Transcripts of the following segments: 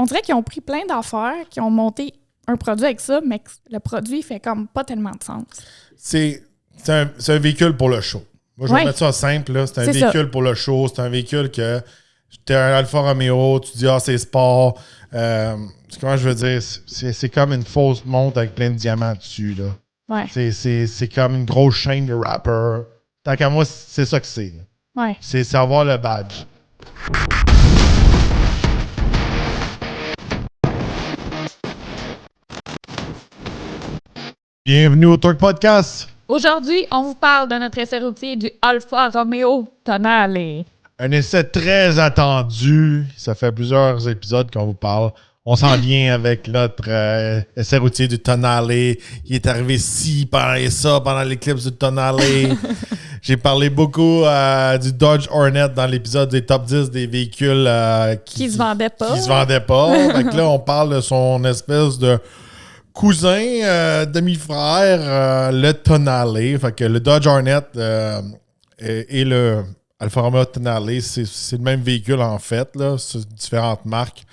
on dirait qu'ils ont pris plein d'affaires, qu'ils ont monté un produit avec ça, mais que le produit fait comme pas tellement de sens. C'est un véhicule pour le show. Moi, je vais mettre ça simple. Là. C'est un véhicule pour le show. C'est un véhicule que t'es un Alfa Romeo, tu dis c'est sport. Comment je veux dire? C'est comme une fausse montre avec plein de diamants dessus. Là. Ouais. C'est comme une grosse chaîne de rapper. Tant qu'à moi, c'est ça que c'est. Ouais. C'est avoir le badge. Bienvenue au Torque Podcast. Aujourd'hui, on vous parle de notre essai routier du Alfa Romeo Tonale. Un essai très attendu. Ça fait plusieurs épisodes qu'on vous parle. On s'en vient avec notre essai routier du Tonale. Il est arrivé pendant l'éclipse du Tonale. J'ai parlé beaucoup du Dodge Hornet dans l'épisode des top 10 des véhicules qui se vendaient pas. Qui se vendaient pas. Fait que là, on parle de son espèce de cousin, demi-frère, le Tonale. Fait que le Dodge Hornet et le Alfa Romeo Tonale, c'est le même véhicule en fait, là, c'est différentes marques.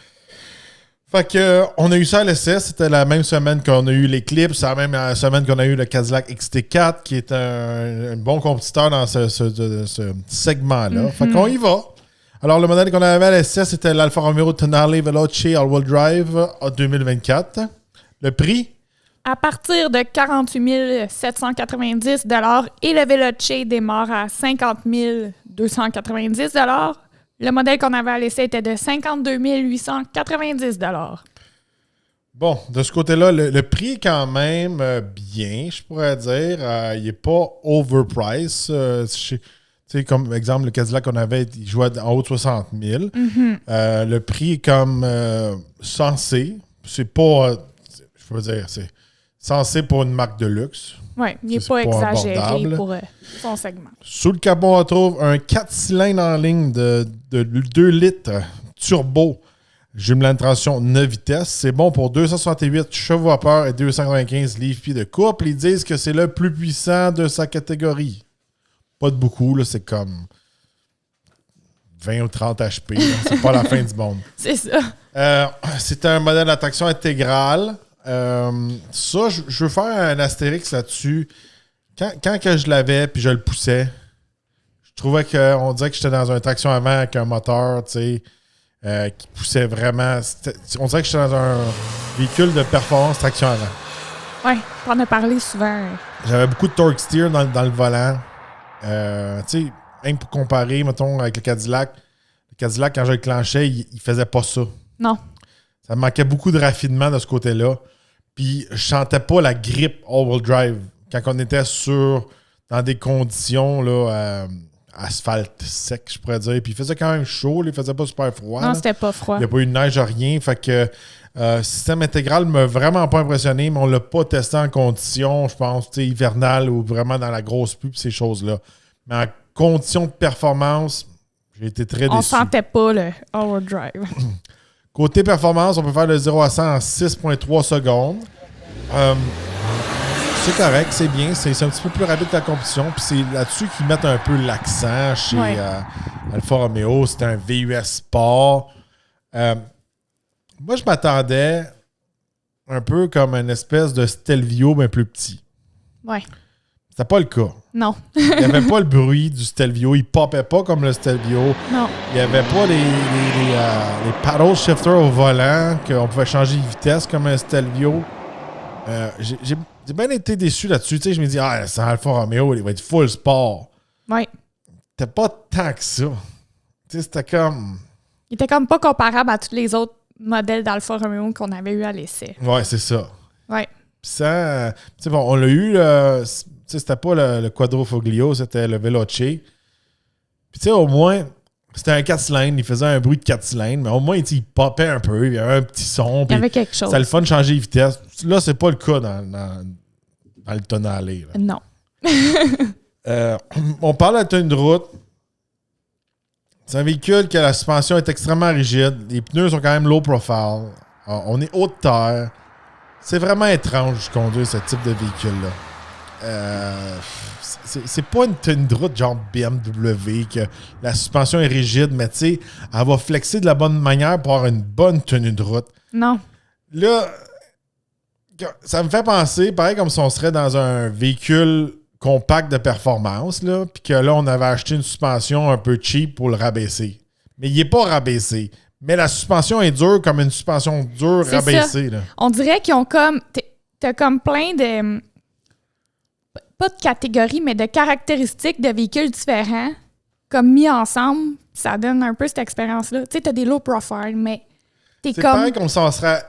Fait que on a eu ça à l'essai, c'était la même semaine qu'on a eu l'Eclipse, la même semaine qu'on a eu le Cadillac XT4, qui est un bon compétiteur dans ce segment-là. Mm-hmm. Fait qu'on y va. Alors, le modèle qu'on avait à l'essai, c'était l'Alfa Romeo Tonale Veloce All-Wheel Drive en 2024. Le prix? À partir de 48 790 $ et le Veloce démarre à 50 290 $. Le modèle qu'on avait à l'essai était de 52 890 $. Bon, de ce côté-là, le prix est quand même bien, je pourrais dire. Il n'est pas overpriced. Tu sais, comme exemple, le Cadillac qu'on avait, il jouait en haut de 60 000. Mm-hmm. Le prix est comme censé. C'est pas... je veux dire, c'est censé pour une marque de luxe. Oui, il n'est pas exagéré abordable. pour son segment. Sous le capot, on retrouve un 4 cylindres en ligne de 2 litres turbo, jumelant de transition 9 vitesses. C'est bon pour 268 chevaux vapeur et 295 livres-pieds de couple. Ils disent que c'est le plus puissant de sa catégorie. Pas de beaucoup, là, c'est comme 20 ou 30 HP. Là. C'est pas la fin du monde. C'est ça. C'est un modèle à traction intégrale. Ça, je veux faire un astérix là-dessus. Quand que je l'avais puis je le poussais, je trouvais qu'on dirait que j'étais dans une traction avant avec un moteur, tu sais, qui poussait vraiment. On dirait que j'étais dans un véhicule de performance traction avant. Oui, on en a parlé souvent. J'avais beaucoup de torque steer dans le volant. Tu sais, même pour comparer, mettons, avec le Cadillac. Le Cadillac, quand je le clenchais, il faisait pas ça. Non. Ça me manquait beaucoup de raffinement de ce côté-là. Puis je sentais pas la grippe all-wheel drive quand on était dans des conditions là, asphalte sec, je pourrais dire. Puis il faisait quand même chaud, il faisait pas super froid. Non, là. c'était pas froid. Il n'y a pas eu de neige, rien. Fait que système intégral ne m'a vraiment pas impressionné, mais on l'a pas testé en conditions, je pense, hivernales ou vraiment dans la grosse pluie et ces choses-là. Mais en conditions de performance, j'ai été très déçu. On sentait pas le all-wheel drive. Côté performance, on peut faire le 0 à 100 en 6,3 secondes. C'est correct, c'est bien. C'est un petit peu plus rapide que la compétition. Puis c'est là-dessus qu'ils mettent un peu l'accent chez Alfa Romeo. C'est un VUS Sport. Moi, je m'attendais un peu comme une espèce de Stelvio, mais plus petit. Ouais. C'était pas le cas. Non. Il n'y avait pas le bruit du Stelvio. Il popait pas comme le Stelvio. Non. Il n'y avait pas les paddle shifters au volant qu'on pouvait changer de vitesse comme un Stelvio. J'ai bien été déçu là-dessus. Tu sais, je me dis, c'est Alfa Romeo, il va être full sport. Oui. C'était pas tant que ça. Tu sais, c'était comme... Il était comme pas comparable à tous les autres modèles d'Alfa Romeo qu'on avait eu à l'essai. Ouais, c'est ça. Ouais. Puis ça, tu sais, bon, on l'a eu, tu sais, c'était pas le Quadrifoglio, c'était le Veloce. Puis tu sais, au moins, c'était un 4 cylindres, il faisait un bruit de 4 cylindres, mais au moins, il popait un peu, il y avait un petit son. Il y avait quelque chose. C'était le fun de changer de vitesse. Là, c'est pas le cas dans le Tonale. Là. Non. On parle de la tenue de route. C'est un véhicule que la suspension est extrêmement rigide. Les pneus sont quand même low profile. On est haute terre. C'est vraiment étrange de conduire ce type de véhicule-là. c'est pas une tenue de route genre BMW, que la suspension est rigide, mais tu sais, elle va flexer de la bonne manière pour avoir une bonne tenue de route. Non. Là, ça me fait penser, pareil comme si on serait dans un véhicule compact de performance, là, puis que là, on avait acheté une suspension un peu cheap pour le rabaisser. Mais il n'est pas rabaissé. Mais la suspension est dure comme une suspension dure C'est rabaissée. Là. On dirait qu'ils ont comme... T'as comme plein de... Pas de catégories, mais de caractéristiques de véhicules différents, comme mis ensemble. Ça donne un peu cette expérience-là. Tu sais, t'as des low profile, mais t'es C'est comme... pareil comme si on serait...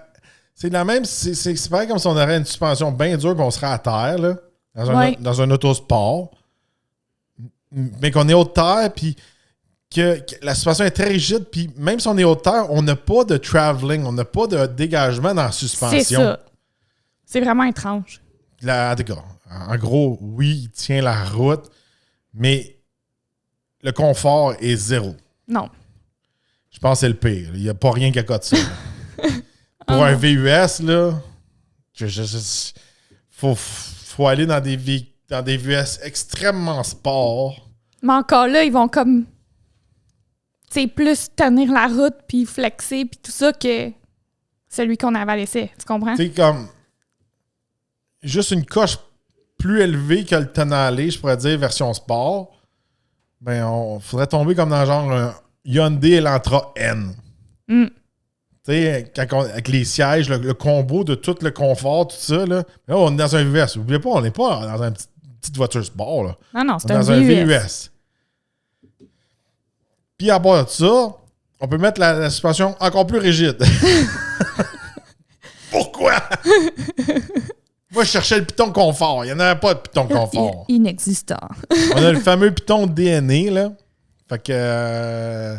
C'est la même... C'est pareil comme si on aurait une suspension bien dure et on serait à terre, là, dans un autosport. Mais qu'on est haute terre, puis que la suspension est très rigide, puis même si on est haute terre, on n'a pas de travelling, on n'a pas de dégagement dans la suspension. C'est ça. C'est vraiment étrange. En tout cas, en gros, oui, il tient la route, mais le confort est zéro. Non. Je pense que c'est le pire. Il n'y a pas rien qui accote ça. Pour un VUS, là, faut aller dans des VUS extrêmement sport. Mais encore là, ils vont comme... Tu sais, plus tenir la route, puis flexer, puis tout ça, que celui qu'on avait laissé. Tu comprends? C'est comme... Juste une coche plus élevée que le Tonale, je pourrais dire, version sport. Ben, on faudrait tomber comme dans genre un Hyundai Elantra N. Mm. Tu sais, avec les sièges, le combo de tout le confort, tout ça, là on est dans un VUS. N'oubliez pas, on n'est pas dans une petite voiture sport. Là. Non, c'est on est dans un VUS. Puis à part de ça, on peut mettre la suspension encore plus rigide. Pourquoi? Moi, je cherchais le piton confort. Il n'y en avait pas de piton confort. Inexistant. On a le fameux piton DNA, là. Fait que...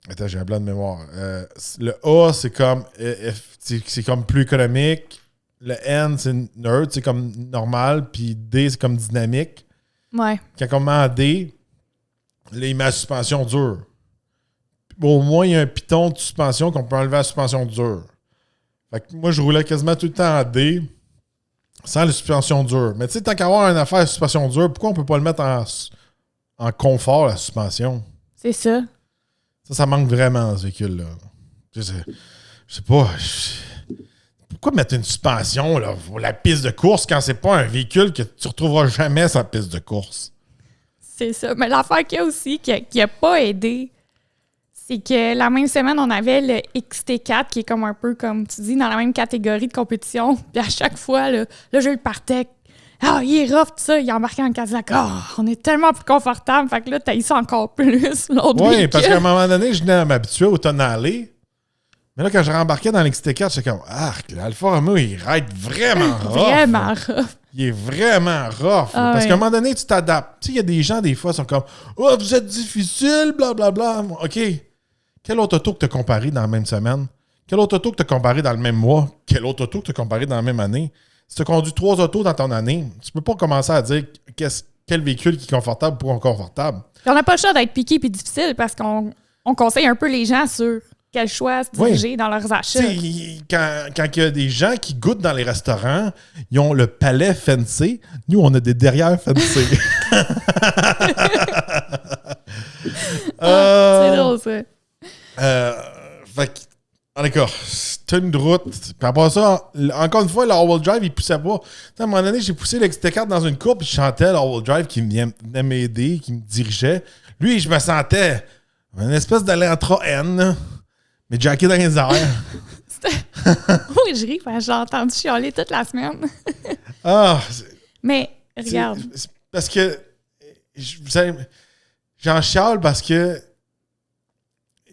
attends, j'ai un blanc de mémoire. Le A, c'est comme c'est comme plus économique. Le N, c'est nerd, c'est comme normal. Puis D, c'est comme dynamique. Ouais. Quand on met en D, là, il met la suspension dure. Au moins, il y a un piton de suspension qu'on peut enlever la suspension dure. Fait que moi, je roulais quasiment tout le temps en D sans la suspension dure. Mais tu sais, tant qu'à avoir une affaire de suspension dure, pourquoi on peut pas le mettre en confort, la suspension? C'est ça. Ça manque vraiment, ce véhicule-là. Je sais pas. Pourquoi mettre une suspension là, pour la piste de course quand c'est pas un véhicule que tu retrouveras jamais sur la piste de course? C'est ça. Mais l'affaire qu'il y a aussi, qui a pas aidé, c'est que la même semaine, on avait le XT4 qui est comme un peu, comme tu dis, dans la même catégorie de compétition. Puis à chaque fois, là je le partais. Ah, il est rough, tout ça. Il est embarqué en Cadillac. Ah, on est tellement plus confortable. Fait que là, t'as eu ça encore plus, l'autre Oui, véhicule. parce qu'à un moment donné, je venais à m'habituer au Tonale. Mais là, quand je rembarquais dans l'XT4, j'étais comme, l'Alfa Romeo, il ride vraiment rough. Vraiment rough. Il est vraiment rough. Ah, parce ouais. qu'à un moment donné, tu t'adaptes. Tu sais, il y a des gens, des fois, qui sont comme, oh, vous êtes difficile, blablabla. OK. Quelle autre auto que tu as comparé dans la même semaine? Quelle autre auto que tu as comparé dans le même mois? Quelle autre auto que tu as comparé dans la même année? Si tu as conduit 3 autos dans ton année, tu peux pas commencer à dire quel véhicule qui est confortable pour inconfortable. On n'a pas le choix d'être piqué et difficile parce qu'on conseille un peu les gens sur quel choix se diriger dans leurs achats. Quand il y a des gens qui goûtent dans les restaurants, ils ont le palais fancy. Nous, on a des derrières fancy. C'est drôle, ça. Fait que, d'accord, c'est une route. Puis après ça, encore une fois, le all-wheel drive, il poussait pas. À un moment donné, j'ai poussé l'XT4 dans une courbe, puis je chantais le all-wheel drive qui venait m'aider, qui me dirigeait. Lui, je me sentais une espèce d'Elantra N, là, mais jacké dans les airs. Oui, je ris, parce que j'ai entendu chialer toute la semaine. Mais, regarde. C'est parce que, j'en chiale parce que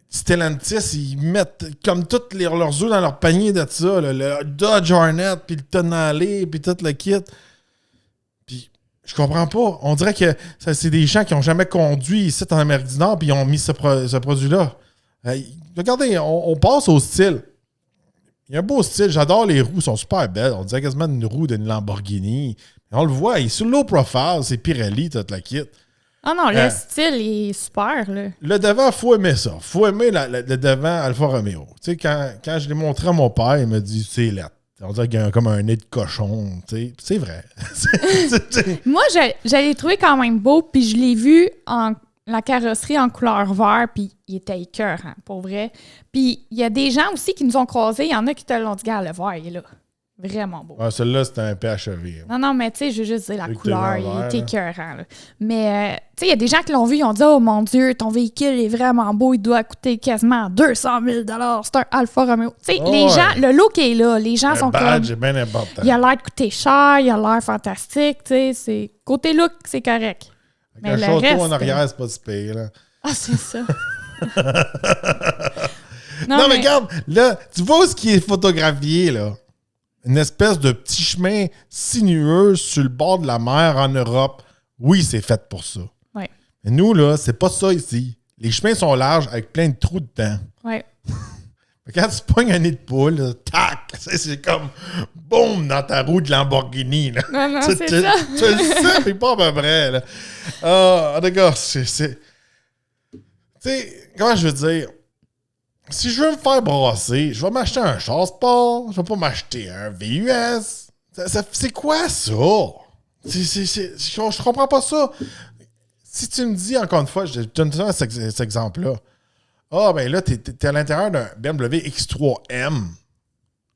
Stellantis, ils mettent comme tous leurs œufs dans leur panier de ça. Là, le Dodge Hornet, puis le Tonale, puis tout le kit. Puis je comprends pas. On dirait que c'est des gens qui n'ont jamais conduit ici en Amérique du Nord, puis ils ont mis ce produit-là. Regardez, on passe au style. Il y a un beau style. J'adore les roues, sont super belles. On dirait quasiment une roue d'une Lamborghini. On le voit, il est sur low profile, c'est Pirelli, tout le kit. Ah non, le style est super, là. Le devant, il faut aimer ça. Il faut aimer le devant Alfa Romeo. Tu sais, quand je l'ai montré à mon père, il m'a dit, c'est laid. On dirait qu'il y a comme un nez de cochon. C'est vrai. Moi, je l'ai trouvé quand même beau, puis je l'ai vu en la carrosserie en couleur vert, puis il était écœurant, pour vrai. Puis il y a des gens aussi qui nous ont croisés. Il y en a qui te l'ont dit, gars, le vert, il est là. Vraiment beau. Ouais, celui-là, c'était un PHEV. Non, mais tu sais, je veux juste dire la Vu que couleur, t'es il vert, est écœurant. Là. Mais, tu sais, il y a des gens qui l'ont vu, ils ont dit, oh mon Dieu, ton véhicule est vraiment beau, il doit coûter quasiment 200 000 c'est un Alfa Romeo. Tu sais, les gens, le look est là, les gens sont badge comme... est bien important. Il a l'air de coûter cher, il a l'air fantastique, tu sais, côté look, c'est correct. Avec Mais un le château reste, en arrière, c'est pas si pire, là. Ah, c'est ça. Non, mais regarde, là, tu vois où ce qui est photographié, là? Une espèce de petit chemin sinueux sur le bord de la mer en Europe. Oui, c'est fait pour ça. Ouais. Mais nous, là, c'est pas ça ici. Les chemins sont larges avec plein de trous dedans. Ouais. Quand tu pognes un nid de poule, là, tac! C'est comme boum dans ta roue de Lamborghini. Là. Non, tu, c'est tu- ça. tu le sais, mais pas à peu près. Là. Ah, d'accord, c'est. Tu sais, comment je veux dire? Si je veux me faire brasser, je vais m'acheter un char sport, je vais pas m'acheter un VUS. C'est quoi ça? Je comprends pas ça. Si tu me dis, encore une fois, je te donne cet exemple-là. Ah, ben là, t'es à l'intérieur d'un BMW X3M.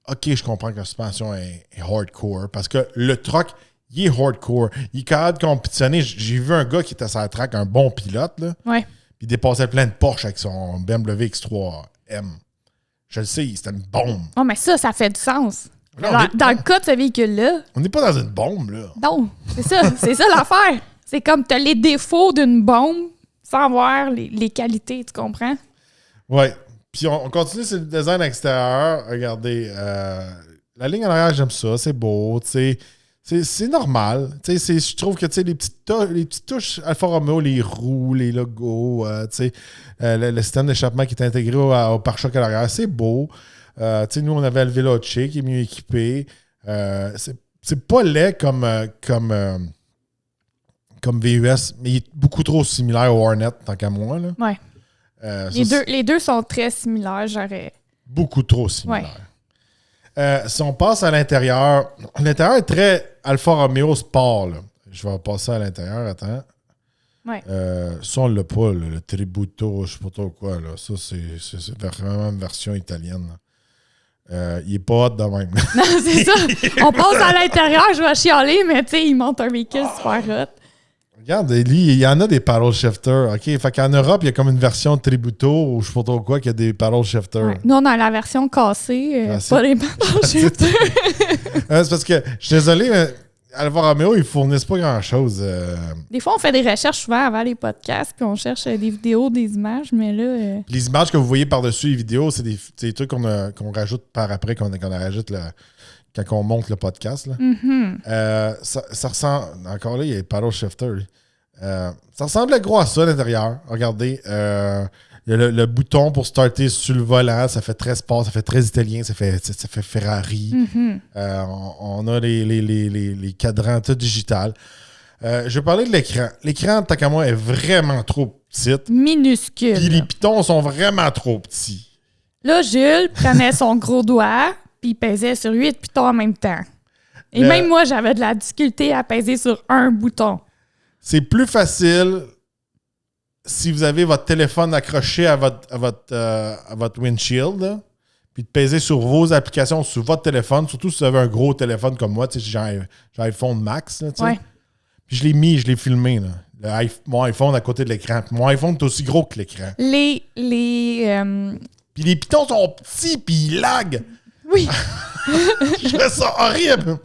OK, je comprends que la suspension est hardcore parce que le truck, il est hardcore. Il est capable de compétitionner. J'ai vu un gars qui était sur la track, un bon pilote, là. Ouais. Puis il dépassait plein de Porsche avec son BMW X3M. Je le sais, c'était une bombe. Oh, mais ça fait du sens. Là, Dans le cas de ce véhicule-là, on n'est pas dans une bombe, là. non, c'est ça l'affaire. C'est comme t'as les défauts d'une bombe sans voir les qualités, tu comprends? Ouais. Puis on continue sur le design extérieur. Regardez, la ligne en arrière, j'aime ça. C'est beau, tu sais. C'est normal. Tu sais, je trouve que tu sais, les petites touches Alfa Romeo, les roues, les logos, tu sais, le système d'échappement qui est intégré au pare-choc à l'arrière, c'est beau. Tu sais, nous, on avait le Veloce qui est mieux équipé. C'est pas laid comme VUS, mais il est beaucoup trop similaire au Hornet, tant qu'à moi. Là. Ouais. Les deux sont très similaires, j'aurais. Beaucoup trop similaires. Si on passe à l'intérieur est très Alfa Romeo Sport. Là. Je vais passer à l'intérieur, attends. Ouais. Ça, on l'a pas, là, le Tributo, je sais pas trop quoi. Là. Ça, c'est vraiment une version italienne. Il est pas hot de même. Non, c'est ça. On passe à l'intérieur, je vais chialer, mais tu sais, il monte un véhicule super hot. Regarde, lui, il y en a des paddle shifters. OK? Fait qu'en Europe, il y a comme une version de Tributo ou je sais pas trop quoi qui a des paddle shifters. Ouais. Nous, on a la version cassée, pas les paddle shifters. C'est parce que, je suis désolé, mais Alfa Romeo, ils fournissent pas grand-chose. Des fois, on fait des recherches souvent avant les podcasts, puis on cherche des vidéos, des images, mais là... Les images que vous voyez par-dessus les vidéos, c'est des trucs qu'on rajoute par après, qu'on rajoute quand on monte le podcast. Là. Mm-hmm. Ça ressemble... Encore là, il y a les paddle shifters. Ça ressemble gros à ça à l'intérieur. Regardez. Il y a le bouton pour starter sur le volant. Ça fait très sport, ça fait très italien, ça fait Ferrari. Mm-hmm. On a les cadrans tout digital. Je vais parler de l'écran. L'écran, tant qu'à moi, est vraiment trop petite. Minuscule. Puis les pitons sont vraiment trop petits. Là, Jules prenait son gros doigt, puis il pesait sur 8 pitons en même temps. Et même moi, j'avais de la difficulté à peser sur un bouton. C'est plus facile si vous avez votre téléphone accroché à votre windshield, là, puis de peser sur vos applications sur votre téléphone, surtout si vous avez un gros téléphone comme moi, tu sais, j'ai un iPhone Max, là, tu sais. Ouais. Puis je l'ai filmé, là. Mon iPhone à côté de l'écran. Puis mon iPhone est aussi gros que l'écran. Puis Puis les pitons sont petits, puis ils laguent. oui. Je trouve ça horrible.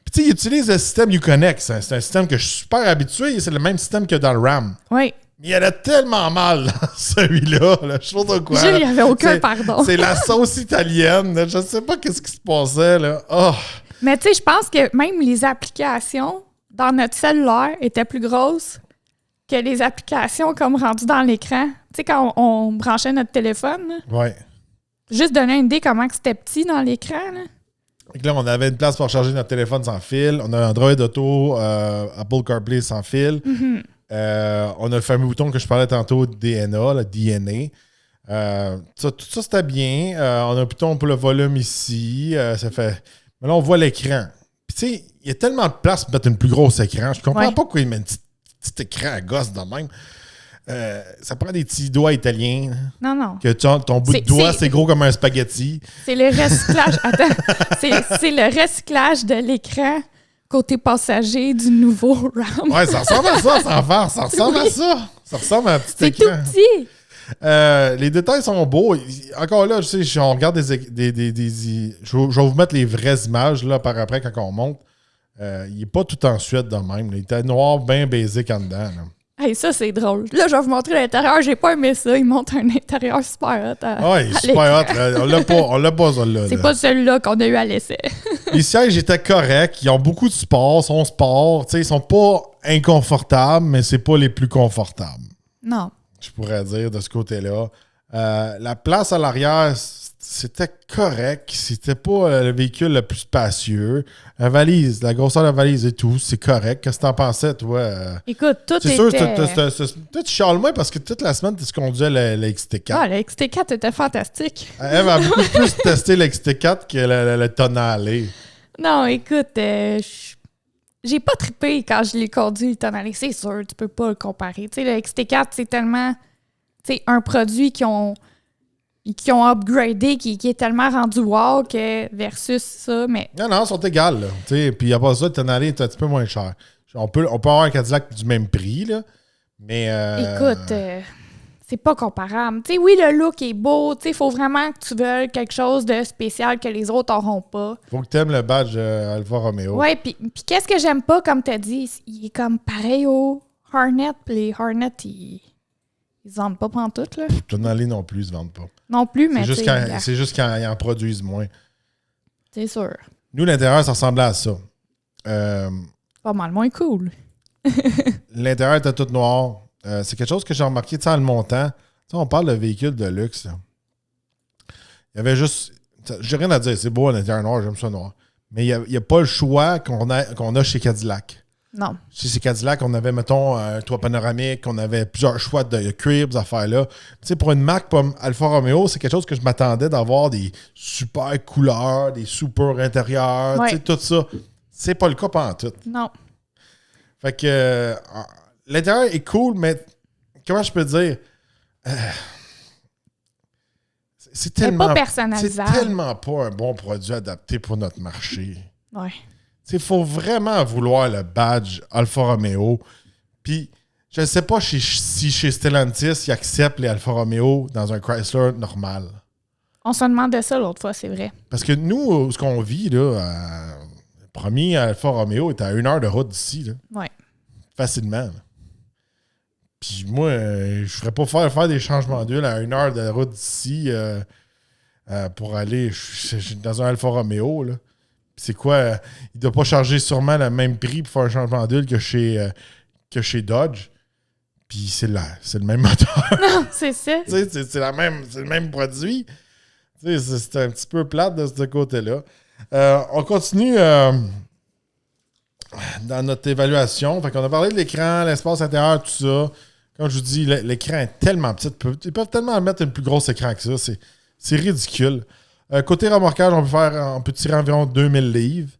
Puis tu sais, ils utilisent le système Uconnect. C'est un système que je suis super habitué. C'est le même système que dans le RAM. Oui. Mais il a tellement mal dans celui-là. Là. Je sais pas quoi. Jules, il n'y avait aucun C'est- pardon. C'est la sauce italienne. Là. Je sais pas qu'est-ce qui se passait. Là. Oh. Mais tu sais, je pense que même les applications dans notre cellulaire étaient plus grosses que les applications comme rendues dans l'écran. Tu sais, quand on branchait notre téléphone, là, Ouais. juste donner une idée comment que c'était petit dans l'écran. Là. Donc là, on avait une place pour charger notre téléphone sans fil. On a Android Auto, Apple CarPlay sans fil. Mm-hmm. On a le fameux bouton que je parlais tantôt, DNA, le DNA. Tout ça, c'était bien. On a un bouton pour le volume ici. Ça fait... Mais là, on voit l'écran. Puis, tu sais, il y a tellement de place pour mettre une plus grosse écran. Je comprends pas pourquoi il met un petit écran à gosse de même. Ça prend des petits doigts italiens. Non. Que ton bout de doigt, c'est gros comme un spaghetti. C'est le recyclage. Attends. C'est le recyclage de l'écran côté passager du nouveau RAM. Ouais, ça ressemble à ça, sans faire. Ça ressemble à ça. Ça ressemble à un petit écran. C'est tout petit. Les détails sont beaux. Encore là, je sais, on regarde des je vais vous mettre les vraies images là, par après quand on monte. Il n'est pas tout en suède de même. Là. Il était noir, bien basic en dedans. Là. Hey, ça, c'est drôle. Là, je vais vous montrer l'intérieur. J'ai pas aimé ça. Il montre un intérieur super hot. Oui, super hot. On l'a pas, celui-là. C'est pas celui-là qu'on a eu à l'essai. Les sièges étaient corrects. Ils ont beaucoup de sport. Sont sport. Ils sont pas inconfortables, mais c'est pas les plus confortables. Non. Je pourrais dire de ce côté-là. La place à l'arrière, c'était correct. C'était pas le véhicule le plus spacieux. La valise, la grosseur de la valise et tout, c'est correct. Qu'est-ce que t'en pensais, toi? Écoute, tout c'est était... sûr, toi, tu chiales moins parce que toute la semaine, tu conduisais le XT4. Ah, le XT4 était fantastique. Elle a beaucoup plus testé le XT4 que le Tonale. Non, écoute, j'ai pas trippé quand je l'ai conduit, le Tonale. C'est sûr, tu peux pas le comparer. Tu sais, le XT4, c'est tellement... Tu sais, un produit qui ont upgradé, qui est tellement rendu wow que versus ça, mais... Non, ils sont égales, là. Puis il n'y a pas ça, le Tonale est un petit peu moins cher. On peut avoir un Cadillac du même prix, là, mais... Écoute, c'est pas comparable. Tu sais, oui, le look est beau, tu sais, il faut vraiment que tu veuilles quelque chose de spécial que les autres n'auront pas. Faut que tu aimes le badge Alfa Romeo. Ouais, puis qu'est-ce que j'aime pas, comme tu as dit, il est comme pareil au Hornet, puis les Hornet, ils se vendent pas pantoute, là. Tonale non plus, ils se vendent pas. Non plus, mais c'est juste quand ils en produisent moins. C'est sûr. Nous, l'intérieur, ça ressemblait à ça. Pas mal moins cool. L'intérieur était tout noir. C'est quelque chose que j'ai remarqué en le montant. On parle de véhicule de luxe. Là. Il y avait juste... J'ai rien à dire. C'est beau, l'intérieur noir. J'aime ça noir. Mais il n'y a pas le choix qu'on a chez Cadillac. Non. Chez Cadillac, on avait, mettons, un toit panoramique, on avait plusieurs choix de cuir, ces affaires-là. Tu sais, pour une marque comme Alfa Romeo, c'est quelque chose que je m'attendais d'avoir des super couleurs, des super intérieurs, tu sais, tout ça. C'est pas le cas pantoute. Non. Fait que l'intérieur est cool, mais comment je peux dire? C'est tellement... pas personnalisable. C'est tellement pas un bon produit adapté pour notre marché. Ouais. Il faut vraiment vouloir le badge Alfa Romeo. Puis, je ne sais pas si chez Stellantis, ils acceptent les Alfa Romeo dans un Chrysler normal. On se demandait ça l'autre fois, c'est vrai. Parce que nous, ce qu'on vit, là, le premier Alfa Romeo est à 1 heure de route d'ici. Là. Ouais. Facilement. Là. Puis moi, je ne ferais pas faire des changements d'huile à 1 heure de route d'ici pour aller dans un Alfa Romeo, là. C'est quoi? Il ne doit pas charger sûrement le même prix pour faire un changement d'huile que chez Dodge. Puis c'est le même moteur. Non, c'est ça. C'est le même produit. C'est un petit peu plate de ce côté-là. On continue dans notre évaluation. Fait qu'on a parlé de l'écran, l'espace intérieur, tout ça. Comme je vous dis, l'écran est tellement petit. Ils peuvent tellement mettre un plus gros écran que ça. C'est ridicule. Côté remorquage, on peut tirer environ 2000 livres.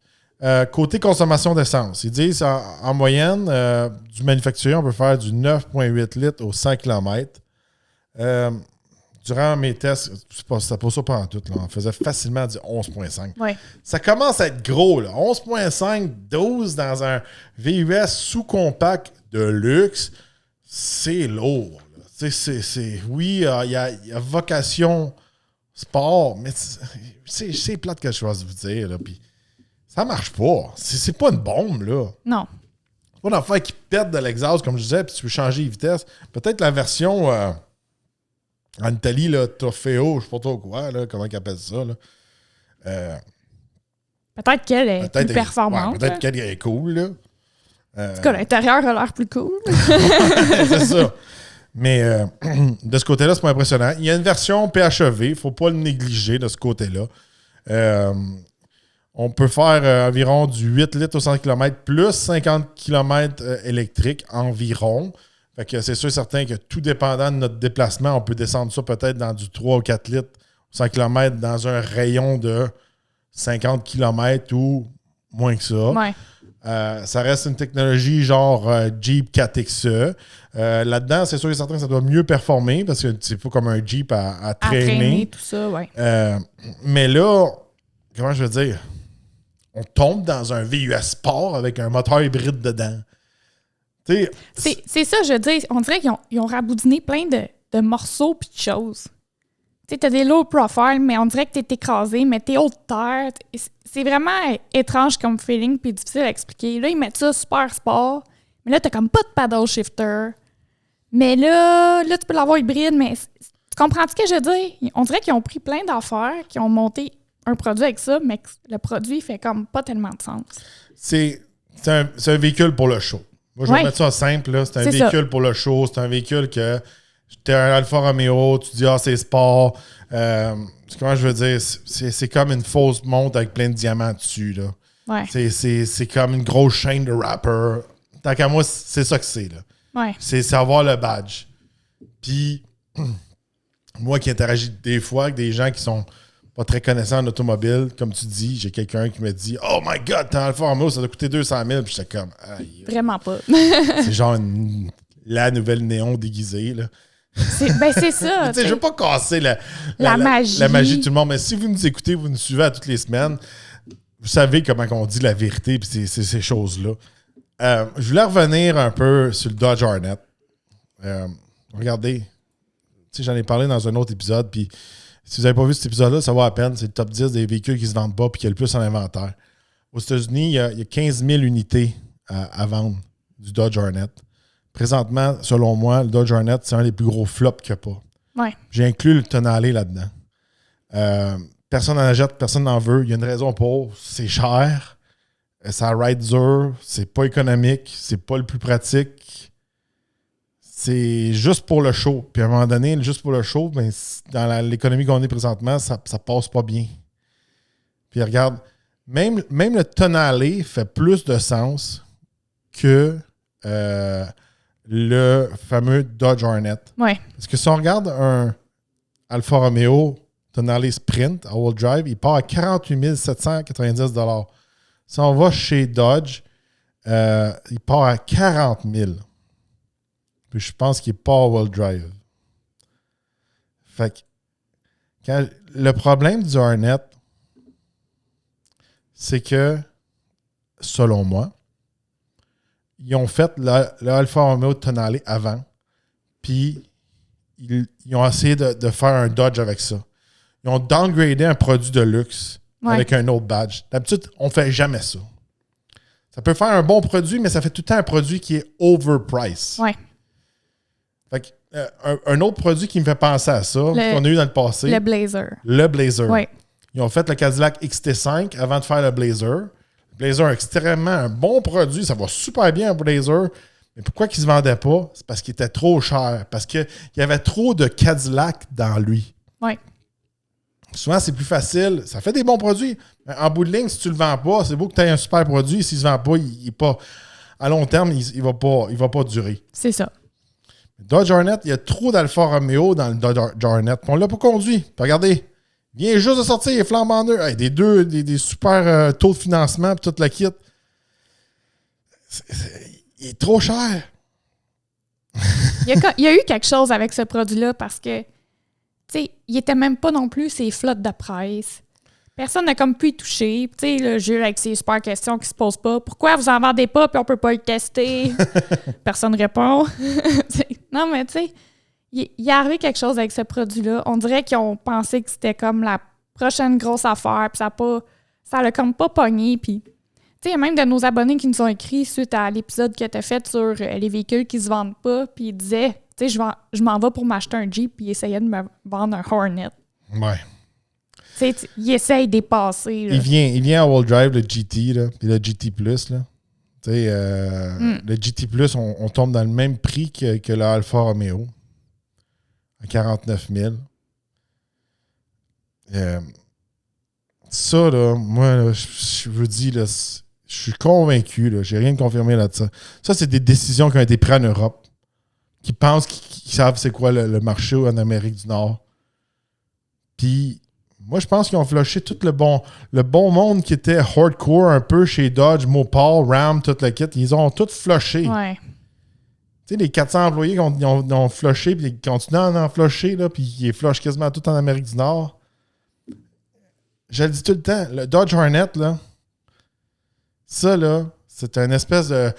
Côté consommation d'essence, ils disent en moyenne, du manufacturier, on peut faire du 9,8 litres au 100 km. Durant mes tests, c'était pas ça pendant tout. Là, on faisait facilement du 11,5. Ouais. Ça commence à être gros. 11,5, 12 dans un VUS sous-compact de luxe, c'est lourd. Oui, il y a vocation... sport, mais c'est plate que je choisis de vous dire. Là, pis ça marche pas. C'est pas une bombe, là. Non. C'est pas une affaire qui pète de l'exhaust, comme je disais, puis tu peux changer les vitesses. Peut-être la version en Italie, là, Trofeo, je sais pas trop quoi, là, comment ils appellent ça. Là. Peut-être qu'elle est plus performante. Ouais, peut-être qu'elle est cool, là. En tout cas, l'intérieur a l'air plus cool. C'est ça. Mais de ce côté-là, c'est pas impressionnant. Il y a une version PHEV, il ne faut pas le négliger de ce côté-là. On peut faire environ du 8 litres au 100 km plus 50 km électrique environ. Fait que c'est sûr et certain que tout dépendant de notre déplacement, on peut descendre ça peut-être dans du 3 ou 4 litres au 100 km dans un rayon de 50 km ou moins que ça. Ouais. Ça reste une technologie genre Jeep 4XE. Là-dedans, c'est sûr et certain que ça doit mieux performer parce que c'est pas comme un Jeep à traîner. Tout ça, ouais. Mais là, comment je veux dire? On tombe dans un VUS Sport avec un moteur hybride dedans. C'est ça, je veux dire. On dirait qu'ils ont raboudiné plein de morceaux puis de choses. Tu sais, t'as des low profile, mais on dirait que t'es écrasé, mais t'es haute terre. C'est vraiment étrange comme feeling puis difficile à expliquer. Là, ils mettent ça super sport, mais là, t'as comme pas de paddle shifter. Mais là, tu peux l'avoir hybride, mais tu comprends ce que je veux dire? On dirait qu'ils ont pris plein d'affaires, qu'ils ont monté un produit avec ça, mais que le produit fait comme pas tellement de sens. C'est un véhicule pour le show. Moi, je vais mettre ça simple. Là. C'est un véhicule pour le show. C'est un véhicule que t'es un Alfa Romeo, tu dis « Ah, c'est sport ». Comment je veux dire? C'est comme une fausse montre avec plein de diamants dessus. Là. Ouais. C'est comme une grosse chaîne de rapper. Tant qu'à moi, c'est ça que c'est. Là. Ouais. C'est avoir le badge. Puis, moi qui interagis des fois avec des gens qui sont pas très connaissants en automobile, comme tu dis, j'ai quelqu'un qui me dit « Oh my God, t'es un Alfa Romeo, ça doit coûter 200 000 ». Puis j'étais comme « Vraiment pas. C'est genre la nouvelle néon déguisée. Là. C'est ça. Je veux pas casser la magie. La magie de tout le monde, mais si vous nous écoutez, vous nous suivez à toutes les semaines, vous savez comment on dit la vérité et ces choses-là. Je voulais revenir un peu sur le Dodge Hornet. Regardez, j'en ai parlé dans un autre épisode, puis si vous n'avez pas vu cet épisode-là, ça vaut à peine. C'est le top 10 des véhicules qui se vendent pas et qui a le plus en inventaire. Aux États-Unis, il y a 15 000 unités à vendre du Dodge Hornet. Présentement, selon moi, le Dodge Hornet, c'est un des plus gros flops qu'il n'y a pas. Ouais. J'ai inclus le Tonale là-dedans. Personne n'en achète, personne n'en veut. Il y a une raison pour. C'est cher. Ça ride dur. C'est pas économique. C'est pas le plus pratique. C'est juste pour le show. Puis à un moment donné, juste pour le show, ben, dans l'économie qu'on est présentement, ça passe pas bien. Puis regarde, même le Tonale fait plus de sens que le fameux Dodge Hornet. Ouais. Parce que si on regarde un Alfa Romeo Tonale Sprint à all drive, il part à 48 790 $. Si on va chez Dodge, il part à 40 000. Puis je pense qu'il n'est pas all drive. Fait que le problème du Hornet, c'est que, selon moi, ils ont fait le Alfa Romeo Tonale avant, puis ils ont essayé de faire un Dodge avec ça. Ils ont downgradé un produit de luxe avec un autre badge. D'habitude, on ne fait jamais ça. Ça peut faire un bon produit, mais ça fait tout le temps un produit qui est overpriced. Ouais. Fait que, un autre produit qui me fait penser à ça, qu'on a eu dans le passé. Le Blazer. Le Blazer. Ouais. Ils ont fait le Cadillac XT5 avant de faire le Blazer. Blazer, extrêmement un bon produit. Ça va super bien, un Blazer. Mais pourquoi il ne se vendait pas? C'est parce qu'il était trop cher. Parce qu'il y avait trop de Cadillac dans lui. Oui. Souvent, c'est plus facile. Ça fait des bons produits. Mais en bout de ligne, si tu ne le vends pas, c'est beau que tu aies un super produit. S'il ne se vend pas, il est pas, à long terme, il va pas durer. C'est ça. Dodge Hornet, il y a trop d'Alfa Romeo dans le Dodge Hornet. On ne l'a pas conduit. Puis regardez. Il vient juste de sortir, il est flambant neuf. Hey, des super taux de financement et tout le kit. Il est trop cher. Il y a eu quelque chose avec ce produit-là parce que, tu sais, il était même pas non plus ses flottes de presse. Personne n'a comme pu y toucher. Tu sais, le Jules avec ses super questions qui se posent pas. Pourquoi vous en vendez pas puis on peut pas le tester? Personne répond. Non, mais tu sais, il est arrivé quelque chose avec ce produit-là. On dirait qu'ils ont pensé que c'était comme la prochaine grosse affaire, puis ça l'a comme pas pogné. Puis, tu sais, il y a même de nos abonnés qui nous ont écrit suite à l'épisode que tu as fait sur les véhicules qui se vendent pas, puis ils disaient, tu sais, je m'en vais pour m'acheter un Jeep, puis ils essayaient de me vendre un Hornet. Ouais. Tu sais, ils essayent de passer. Il vient à all drive, le GT, là, puis le GT+, là. Tu sais, le GT+, on tombe dans le même prix que le Alfa Romeo. À 49 000. Ça, là, moi, là, je vous dis, là, je suis convaincu, là, j'ai rien de confirmé là-dessus. Ça, c'est des décisions qui ont été prises en Europe, qui pensent qu'ils savent c'est quoi le marché en Amérique du Nord. Puis, Moi, je pense qu'ils ont flushé tout le bon monde qui était hardcore un peu chez Dodge, Mopar, Ram, tout le kit. Ils ont tout flushé. Ouais. Tu sais, les 400 employés qui ont flushé, puis ils continuent à en flusher, là, puis ils flushent quasiment tout en Amérique du Nord. Je le dis tout le temps, le Dodge Hornet, là, ça, là, c'est une espèce de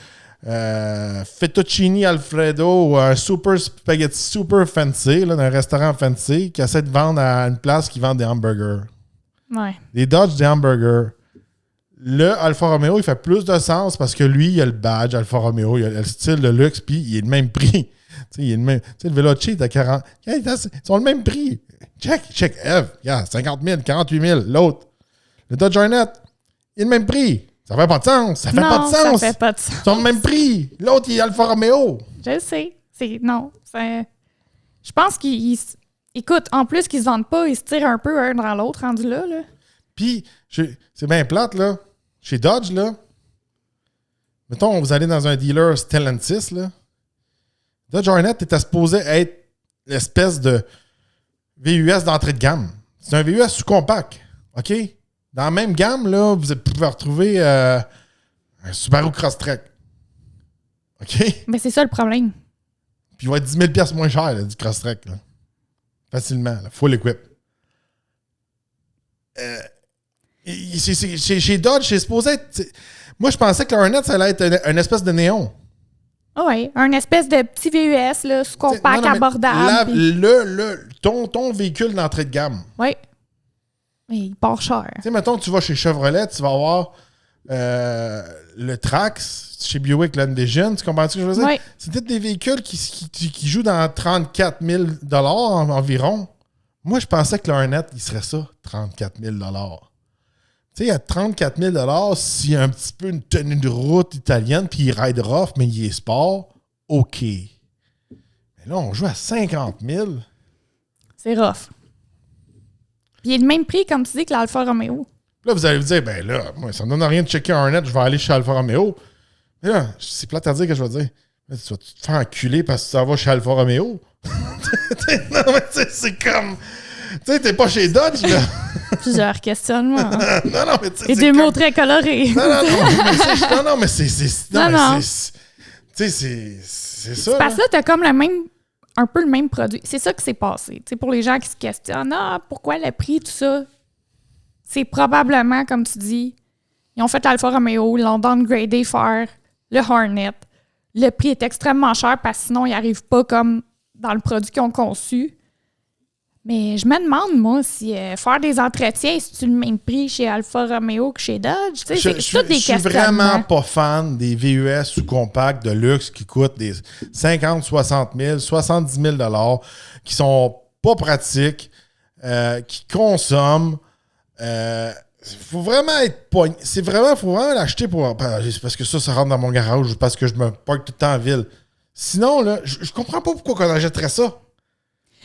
fettuccine Alfredo ou un super spaghetti super fancy, là, d'un restaurant fancy qui essaie de vendre à une place qui vend des hamburgers. Ouais. Les Dodge, des hamburgers. Le Alfa Romeo, il fait plus de sens parce que lui, il a le badge Alfa Romeo, il a le style de luxe, puis il est le même prix. Il est le même. Tu sais, le Veloce est à 40. Ils sont le même prix. Check, Eve. 50 000, 48 000. L'autre. Le Dodge Hornet, il est le même prix. Ça fait pas de sens. Ça fait pas de sens. Ça fait pas de sens. Ils sont le même prix. L'autre, il est Alfa Romeo. Je le sais. Je pense qu'ils... Écoute, en plus qu'ils se vendent pas, ils se tirent un peu un dans l'autre, rendu là. Puis, c'est bien plate, là. Chez Dodge, là. Mettons, vous allez dans un dealer Stellantis, là. Dodge Hornet était supposé être l'espèce de VUS d'entrée de gamme. C'est un VUS sous-compact. OK? Dans la même gamme, là, vous pouvez retrouver un Subaru Crosstrek. OK? Mais c'est ça le problème. Puis il va être 10 000 $ moins cher, là, du Crosstrek. Là. Facilement. Là. Full equip. Chez Dodge, c'est supposé être... Moi, je pensais que le Hornet, ça allait être une espèce de néon. Oui, un espèce de petit VUS, là, sous-compact, abordable. Ton véhicule d'entrée de gamme. Oui. Mais il part cher. Tu sais, mettons que tu vas chez Chevrolet, tu vas avoir le Trax, chez Buick, l'Envision, tu comprends ce que je veux dire? Oui. C'est peut-être des véhicules qui jouent dans 34 000 $ environ. Moi, je pensais que le Hornet, il serait ça, 34 000 $. Tu sais, à 34 000 $, s'il y a un petit peu une tenue de route italienne, puis il ride rough, mais il est sport, OK. Mais là, on joue à 50 000. C'est rough. Puis il est le même prix, comme tu dis, que l'Alfa Romeo. Là, vous allez vous dire, ben là, moi, ça me donne rien de checker un Hornet, je vais aller chez Alfa Romeo. Mais là, c'est plate à dire que je vais dire. Mais tu vas te faire enculer parce que ça va chez Alfa Romeo. Non, mais tu sais, c'est comme. Tu sais, t'es pas chez Dodge, là. Plusieurs questionnements. Non, mais tu sais. Et des mots très colorés. Non, mais c'est. Non. Tu sais, c'est ça. Parce que là, t'as comme un peu le même produit. C'est ça qui s'est passé. Tu sais, pour les gens qui se questionnent, pourquoi le prix, tout ça? C'est probablement, comme tu dis, ils ont fait l'Alfa Romeo, ils l'ont downgradé faire le Hornet. Le prix est extrêmement cher parce que sinon, ils n'arrivent pas comme dans le produit qu'ils ont conçu. Mais je me demande, moi, si faire des entretiens, c'est-tu le même prix chez Alfa Romeo que chez Dodge? Tu sais, c'est toutes des questions. Je suis vraiment pas fan des VUS sous-compacts de luxe qui coûtent des 50, 60 000, 70 000 $, qui sont pas pratiques, qui consomment. Faut vraiment être poigné. Faut vraiment l'acheter pour. Parce que ça rentre dans mon garage ou parce que je me parque tout le temps en ville. Sinon, là, je comprends pas pourquoi on achèterait ça.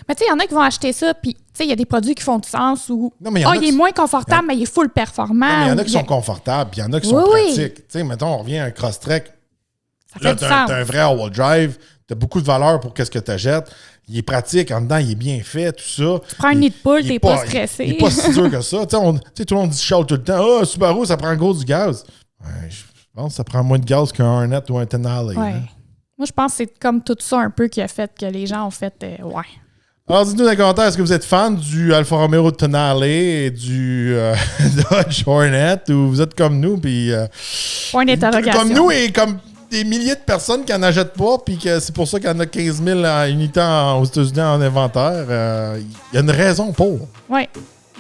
Mais tu sais, il y en a qui vont acheter ça, puis tu sais, il y a des produits qui font du sens où il est moins confortable, mais il est full performant. Il y en a qui sont confortables, puis il y en a qui sont pratiques. Tu sais, mettons, on revient à un Crosstrek. Là, t'as un vrai all-wheel drive, t'as beaucoup de valeur pour qu'est-ce que tu achètes. Il est pratique, en dedans, il est bien fait, tout ça. Tu prends un nid de poule, t'es pas stressé. Il est pas si dur que ça. Tu sais, tout le monde dit chiale tout le temps. Ah, Subaru, ça prend gros du gaz. Ouais, je pense que ça prend moins de gaz qu'un Hornet ou un Tenale. Ouais. Moi, je pense que c'est comme tout ça un peu qui a fait que les gens ont fait ouais. Alors, dites-nous dans les commentaires, est-ce que vous êtes fan du Alfa Romeo Tonale et du Dodge Hornet ou vous êtes comme nous, puis point d'interrogation. Comme nous et comme des milliers de personnes qui n'en achètent pas, puis que c'est pour ça qu'il y en a 15 000 unités aux États-Unis en inventaire. Il y a une raison pour. Oui.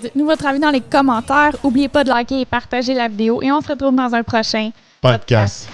Dites-nous votre avis dans les commentaires. N'oubliez pas de liker et partager la vidéo et on se retrouve dans un prochain podcast.